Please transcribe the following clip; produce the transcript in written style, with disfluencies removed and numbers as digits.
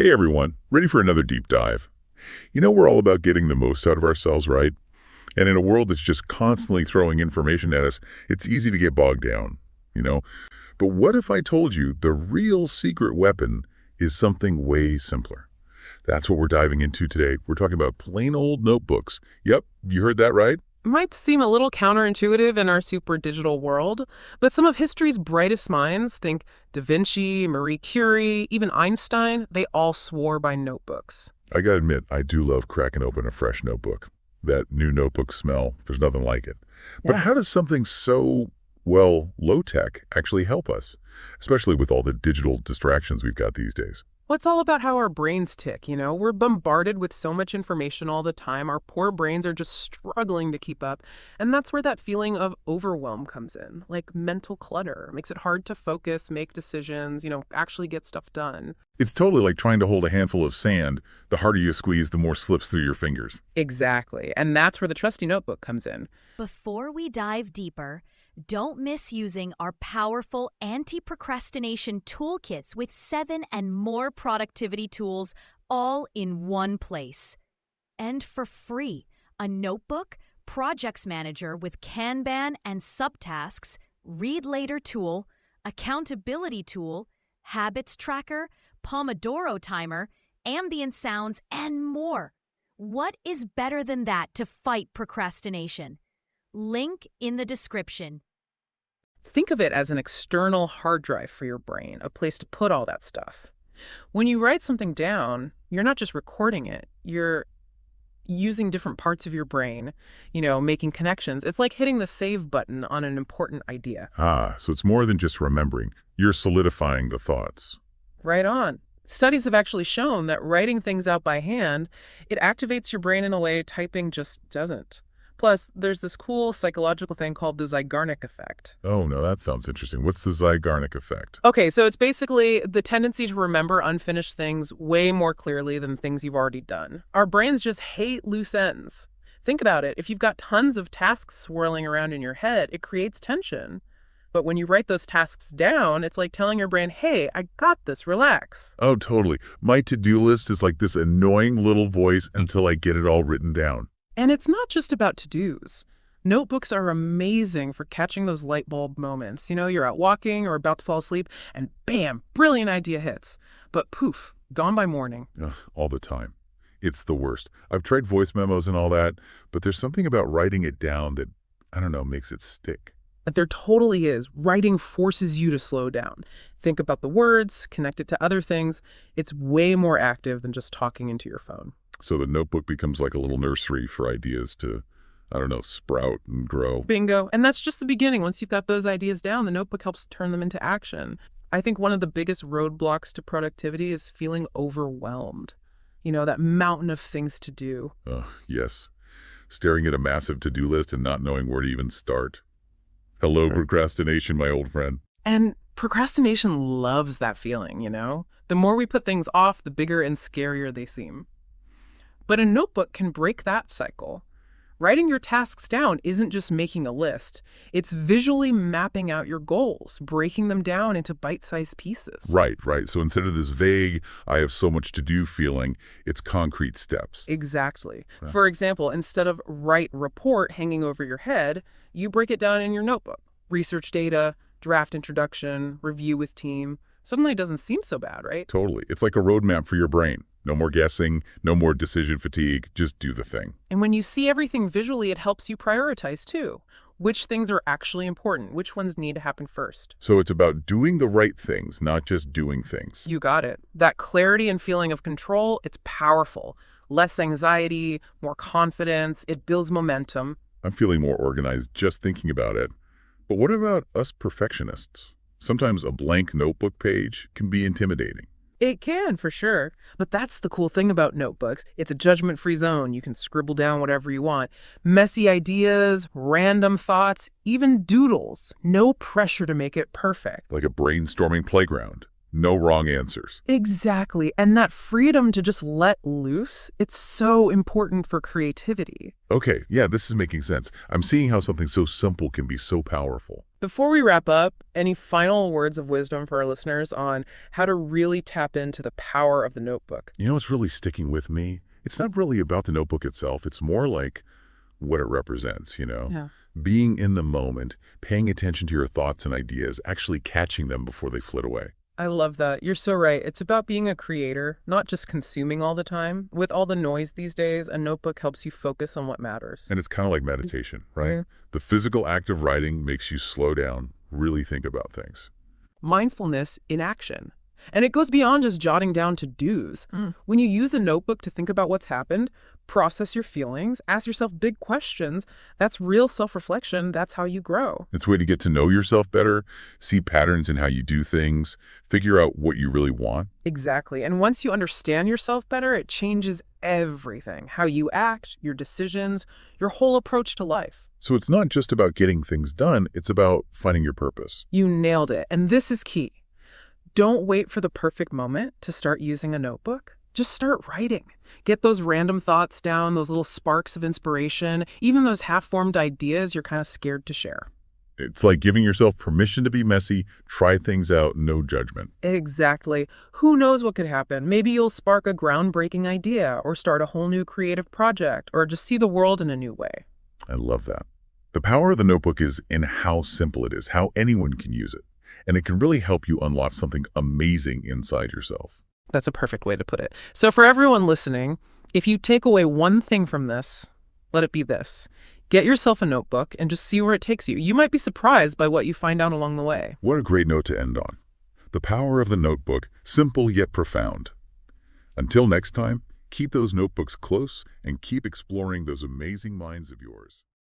Hey everyone, ready for another deep dive? We're all about getting the most out of ourselves, right? And in a world that's just constantly throwing information at us, it's easy to get bogged down, you know? But what if I told you the real secret weapon is something way simpler? That's what we're diving into today. We're talking about plain old notebooks. Yep, you heard that right. Might seem a little counterintuitive in our super digital world, but some of history's brightest minds, think Da Vinci, Marie Curie, even Einstein, they all swore by notebooks. I gotta admit, I do love cracking open a fresh notebook. That new notebook smell, there's nothing like it. But Yeah. how does something so, well, low-tech actually help us? Especially with all the digital distractions we've got these days. Well, it's all about how our brains tick, We're bombarded with so much information all the time. Our poor brains are just struggling to keep up. And that's where that feeling of overwhelm comes in, like mental clutter. It makes it hard to focus, make decisions, actually get stuff done. It's totally like trying to hold a handful of sand. The harder you squeeze, the more slips through your fingers. Exactly. And that's where the trusty notebook comes in. Before we dive deeper, don't miss using our powerful anti-procrastination toolkits with 7 and more productivity tools all in one place. And for free, a notebook, projects manager with Kanban and subtasks, read later tool, accountability tool, habits tracker, Pomodoro timer, ambient sounds, and more. What is better than that to fight procrastination? Link in the description. Think of it as an external hard drive for your brain, a place to put all that stuff. When you write something down, you're not just recording it, you're using different parts of your brain, making connections. It's like hitting the save button on an important idea. So it's more than just remembering. You're solidifying the thoughts. Right on. Studies have actually shown that writing things out by hand, it activates your brain in a way typing just doesn't. Plus, there's this cool psychological thing called the Zeigarnik effect. Oh, no, that sounds interesting. What's the Zeigarnik effect? Okay, so it's basically the tendency to remember unfinished things way more clearly than things you've already done. Our brains just hate loose ends. Think about it. If you've got tons of tasks swirling around in your head, it creates tension. But when you write those tasks down, it's like telling your brain, hey, I got this, relax. Oh, totally. My to-do list is like this annoying little voice until I get it all written down. And it's not just about to-dos. Notebooks are amazing for catching those light bulb moments. You're out walking or about to fall asleep, and bam, brilliant idea hits. But poof, gone by morning. Ugh, all the time. It's the worst. I've tried voice memos and all that, but there's something about writing it down that, makes it stick. But there totally is. Writing forces you to slow down. Think about the words, connect it to other things. It's way more active than just talking into your phone. So the notebook becomes like a little nursery for ideas to, sprout and grow. Bingo. And that's just the beginning. Once you've got those ideas down, the notebook helps turn them into action. I think one of the biggest roadblocks to productivity is feeling overwhelmed. That mountain of things to do. Yes. Staring at a massive to-do list and not knowing where to even start. Hello, procrastination, my old friend. And procrastination loves that feeling, The more we put things off, the bigger and scarier they seem. But a notebook can break that cycle. Writing your tasks down isn't just making a list. It's visually mapping out your goals, breaking them down into bite-sized pieces. Right. So instead of this vague, I have so much to do feeling, it's concrete steps. Exactly. Yeah. For example, instead of write report hanging over your head, you break it down in your notebook. Research data, draft introduction, review with team. Suddenly it doesn't seem so bad, right? Totally. It's like a roadmap for your brain. No more guessing, no more decision fatigue, just do the thing. And when you see everything visually, it helps you prioritize too. Which things are actually important? Which ones need to happen first? So it's about doing the right things, not just doing things. You got it. That clarity and feeling of control, it's powerful. Less anxiety, more confidence, it builds momentum. I'm feeling more organized just thinking about it. But what about us perfectionists? Sometimes a blank notebook page can be intimidating. It can, for sure. But that's the cool thing about notebooks. It's a judgment-free zone. You can scribble down whatever you want. Messy ideas, random thoughts, even doodles. No pressure to make it perfect. Like a brainstorming playground. No wrong answers. Exactly. And that freedom to just let loose, it's so important for creativity. Okay, yeah, this is making sense. I'm seeing how something so simple can be so powerful. Before we wrap up, any final words of wisdom for our listeners on how to really tap into the power of the notebook? You know what's really sticking with me? It's not really about the notebook itself. It's more like what it represents, Yeah. Being in the moment, paying attention to your thoughts and ideas, actually catching them before they flit away. I love that. You're so right. It's about being a creator, not just consuming all the time. With all the noise these days, a notebook helps you focus on what matters. And it's kind of like meditation, right? Yeah. The physical act of writing makes you slow down, really think about things. Mindfulness in action. And it goes beyond just jotting down to-dos. When you use a notebook to think about what's happened, process your feelings, ask yourself big questions, that's real self-reflection. That's how you grow. It's a way to get to know yourself better, see patterns in how you do things, figure out what you really want. Exactly. And once you understand yourself better, it changes everything. How you act, your decisions, your whole approach to life. So it's not just about getting things done, it's about finding your purpose. You nailed it. And this is key. Don't wait for the perfect moment to start using a notebook. Just start writing. Get those random thoughts down, those little sparks of inspiration, even those half-formed ideas you're kind of scared to share. It's like giving yourself permission to be messy, try things out, no judgment. Exactly. Who knows what could happen? Maybe you'll spark a groundbreaking idea or start a whole new creative project or just see the world in a new way. I love that. The power of the notebook is in how simple it is, how anyone can use it. And it can really help you unlock something amazing inside yourself. That's a perfect way to put it. So for everyone listening, if you take away one thing from this, let it be this. Get yourself a notebook and just see where it takes you. You might be surprised by what you find out along the way. What a great note to end on. The power of the notebook, simple yet profound. Until next time, keep those notebooks close and keep exploring those amazing minds of yours.